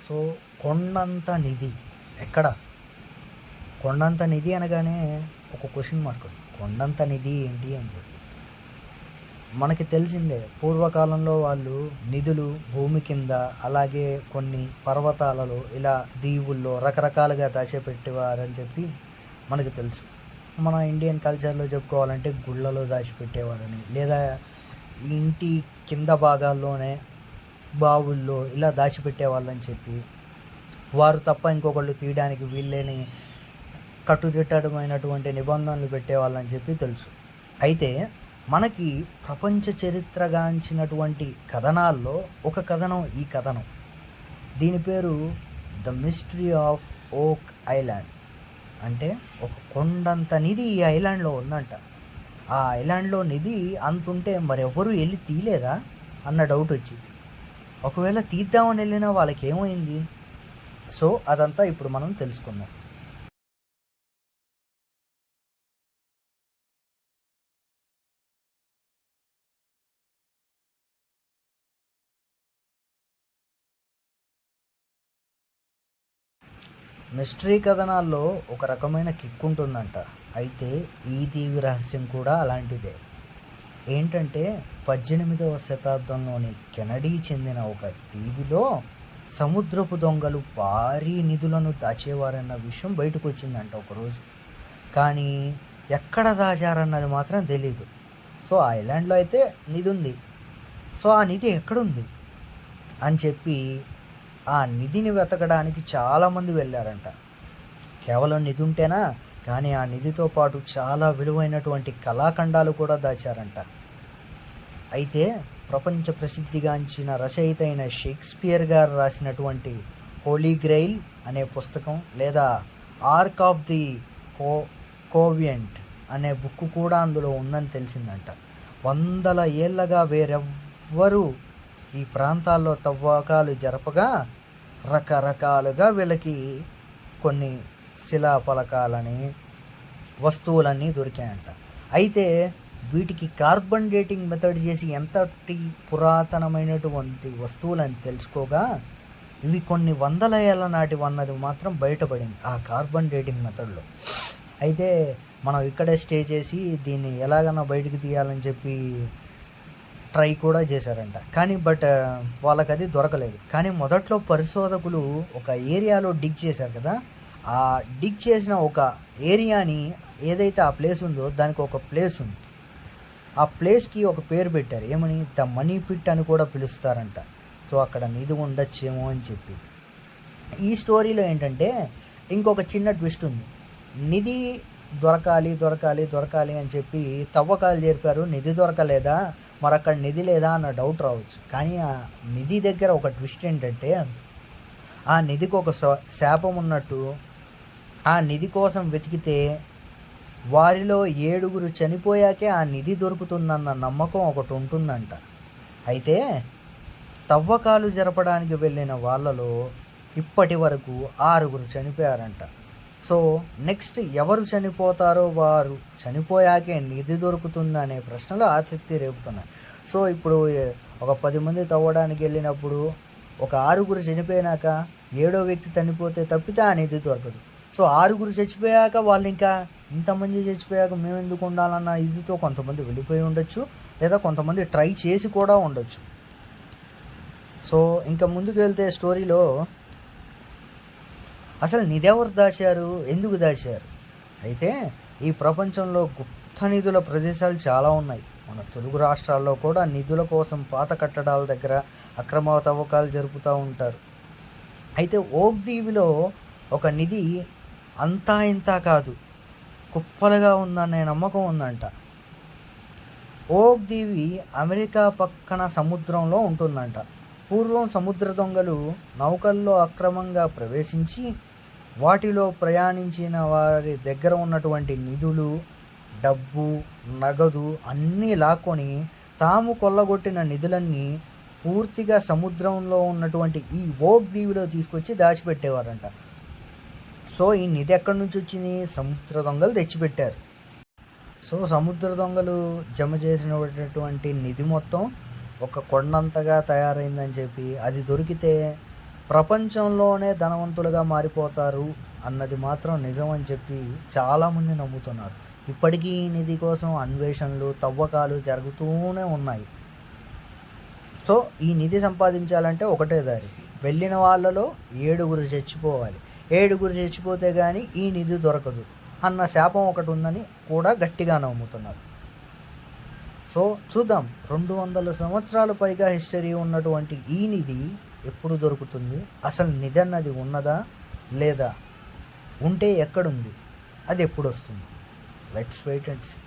So కొండంత నిధి ఎక్కడ? కొండంత నిధి అనగానే ఒక క్వశ్చన్ మార్క్. కొండంత నిధి ఏంటి అని చెప్పి మనకి తెలిసిందే. పూర్వకాలంలో వాళ్ళు నిధులు భూమి కింద, అలాగే కొన్ని పర్వతాలలో, ఇలా దీవుల్లో రకరకాలుగా దాచిపెట్టేవారని చెప్పి మనకు తెలుసు. మన ఇండియన్ కల్చర్లో చెప్పుకోవాలంటే గుళ్ళలో దాచిపెట్టేవారని, లేదా ఇంటి కింద భాగాల్లోనే బావుల్లో ఇలా దాచిపెట్టేవాళ్ళని చెప్పి, వారు తప్ప ఇంకొకళ్ళు తీయడానికి వీళ్ళని కట్టుదిట్టమైనటువంటి నిబంధనలు పెట్టేవాళ్ళని చెప్పి తెలుసు. అయితే మనకి ప్రపంచ చరిత్రగాంచినటువంటి కథనాల్లో ఒక కథనం ఈ కథనం. దీని పేరు ద మిస్టరీ ఆఫ్ ఓక్ ఐలాండ్. అంటే ఒక కొండంత నిధి ఈ ఐలాండ్లో ఉందంట. ఆ ఐలాండ్లో నిధి అంతుంటే మరెవరూ వెళ్ళి తీయలేదా అన్న డౌట్ వచ్చింది. ఒకవేళ తీద్దామని వెళ్ళినా వాళ్ళకి ఏమైంది? సో అదంతా ఇప్పుడు మనం తెలుసుకుందాం. మిస్టరీ కథనాల్లో ఒక రకమైన కిక్ ఉంటుందంట. అయితే ఈ దీవి రహస్యం కూడా అలాంటిదే. ఏంటంటే 18వ శతాబ్దంలోని కెనడీ చెందిన ఒక దీవిలో సముద్రపు దొంగలు భారీ నిధులను దాచేవారన్న విషయం బయటకు వచ్చిందంట ఒకరోజు. కానీ ఎక్కడ దాచారన్నది మాత్రం తెలీదు. సో ఆ ఐలాండ్లో అయితే నిధి ఉంది. సో ఆ నిధి ఎక్కడుంది అని చెప్పి ఆ నిధిని వెతకడానికి చాలామంది వెళ్ళారంట. కేవలం నిధి ఉంటేనా, కానీ ఆ నిధితో పాటు చాలా విలువైనటువంటి కళాఖండాలు కూడా దాచారంట. అయితే ప్రపంచ ప్రసిద్ధిగాంచిన రచయిత అయిన షేక్స్పియర్ గారు రాసినటువంటి హోలీ గ్రెయిల్ అనే పుస్తకం, లేదా ఆర్క్ ఆఫ్ ది కోవియంట్ అనే బుక్ కూడా అందులో ఉందని తెలిసిందంట. వందల ఏళ్ళగా వేరెవ్వరూ ఈ ప్రాంతాల్లో తవ్వకాలు జరపగా రకరకాలుగా వీళ్ళకి కొన్ని శిలాఫలకాలని, వస్తువులన్నీ దొరికాయంట. అయితే వీటికి కార్బన్ డేటింగ్ మెథడ్ చేసి ఎంతటి పురాతనమైనటువంటి వస్తువులని తెలుసుకోగా ఇవి కొన్ని వందల ఏళ్ళ నాటివన్నది మాత్రం బయటపడింది ఆ కార్బన్ డేటింగ్ మెథడ్లో. అయితే మనం ఇక్కడే స్టే చేసి దీన్ని ఎలాగైనా బయటకు తీయాలని చెప్పి ట్రై కూడా చేశారంట. కానీ వాళ్ళకి అది దొరకలేదు. కానీ మొదట్లో పరిశోధకులు ఒక ఏరియాలో డిగ్ చేశారు కదా, ఆ డిగ్ చేసిన ఒక ఏరియాని, ఏదైతే ఆ ప్లేస్ ఉందో దానికి ఒక ప్లేస్ ఉంది. ఆ ప్లేస్కి ఒక పేరు పెట్టారు. ఏమని? ద మనీ పిట్ అని కూడా పిలుస్తారంట. సో అక్కడ నిధి ఉండొచ్చేమో అని చెప్పి. ఈ స్టోరీలో ఏంటంటే ఇంకొక చిన్న ట్విస్ట్ ఉంది. నిధి దొరకాలి దొరకాలి దొరకాలి అని చెప్పి తవ్వకాలు జరిపారు, నిధి దొరకలేదా, మరి అక్కడ నిధి లేదా అన్న డౌట్ రావచ్చు. కానీ ఆ నిధి దగ్గర ఒక ట్విస్ట్ ఏంటంటే, ఆ నిధికి ఒక శాపం ఉన్నట్టు, ఆ నిధి కోసం వెతికితే వారిలో 7 చనిపోయాకే ఆ నిధి దొరుకుతుందన్న నమ్మకం ఒకటి ఉంటుందంట. అయితే తవ్వకాలు జరపడానికి వెళ్ళిన వాళ్ళలో ఇప్పటి వరకు 6 చనిపోయారంట. సో నెక్స్ట్ ఎవరు చనిపోతారో, వారు చనిపోయాకే నిధి దొరుకుతుందా అనే ప్రశ్నలు ఆసక్తి రేపుతున్నాయి. సో ఇప్పుడు ఒక 10 మంది తవ్వడానికి వెళ్ళినప్పుడు ఒక 6 చనిపోయినాక 7వ వ్యక్తి చనిపోతే తప్పితే ఆ నిధి దొరకదు. సో 6 చచ్చిపోయాక వాళ్ళు ఇంకా ఇంతమంది చచ్చిపోయాక మేము ఎందుకు ఉండాలన్న ఇదితో కొంతమంది వెళ్ళిపోయి ఉండొచ్చు, లేదా కొంతమంది ట్రై చేసి కూడా ఉండొచ్చు. సో ఇంకా ముందుకు వెళ్తే స్టోరీలో అసలు నిధి ఎవరు దాచారు, ఎందుకు దాచారు? అయితే ఈ ప్రపంచంలో గుప్త నిధుల ప్రదేశాలు చాలా ఉన్నాయి. మన తెలుగు రాష్ట్రాల్లో కూడా నిధుల కోసం పాత కట్టడాల దగ్గర అక్రమ తవ్వకాలు జరుపుతూ ఉంటారు. అయితే ఓక్ దీవిలో ఒక నిధి అంతా ఇంతా కాదు, కుప్పలుగా ఉందనే నమ్మకం ఉందంట. ఓక్ దీవి అమెరికా పక్కన సముద్రంలో ఉంటుందంట. పూర్వం సముద్ర దొంగలు నౌకల్లో అక్రమంగా ప్రవేశించి వాటిలో ప్రయాణించిన వారి దగ్గర ఉన్నటువంటి నిధులు, డబ్బు, నగదు అన్నీ లాక్కొని తాము కొల్లగొట్టిన నిధులన్నీ పూర్తిగా సముద్రంలో ఉన్నటువంటి ఈ ఓక్ దీవిలో తీసుకొచ్చి దాచిపెట్టేవారంట. సో ఈ నిధి ఎక్కడి నుంచి వచ్చింది? సముద్ర దొంగలు తెచ్చిపెట్టారు. సో సముద్ర దొంగలు జమ చేసినటువంటి నిధి మొత్తం ఒక కొండంతగా తయారైందని చెప్పి, అది దొరికితే ప్రపంచంలోనే ధనవంతులుగా మారిపోతారు అన్నది మాత్రం నిజం అని చెప్పి చాలామంది నమ్ముతున్నారు. ఇప్పటికీ ఈ నిధి కోసం అన్వేషణలు, తవ్వకాలు జరుగుతూనే ఉన్నాయి. సో ఈ నిధి సంపాదించాలంటే ఒకటే దారి, వెళ్ళిన వాళ్ళలో 7 చచ్చిపోవాలి. 7 చచ్చిపోతే కానీ ఈ నిధి దొరకదు అన్న శాపం ఒకటి ఉందని కూడా గట్టిగా నమ్ముతున్నారు. సో చూద్దాం, 200 సంవత్సరాలు పైగా హిస్టరీ ఉన్నటువంటి ఈ నిధి ఎప్పుడు దొరుకుతుంది, అసలు నిధి అన్నది ఉన్నదా లేదా, ఉంటే ఎక్కడుంది, అది ఎప్పుడు వస్తుంది. Let's wait and see.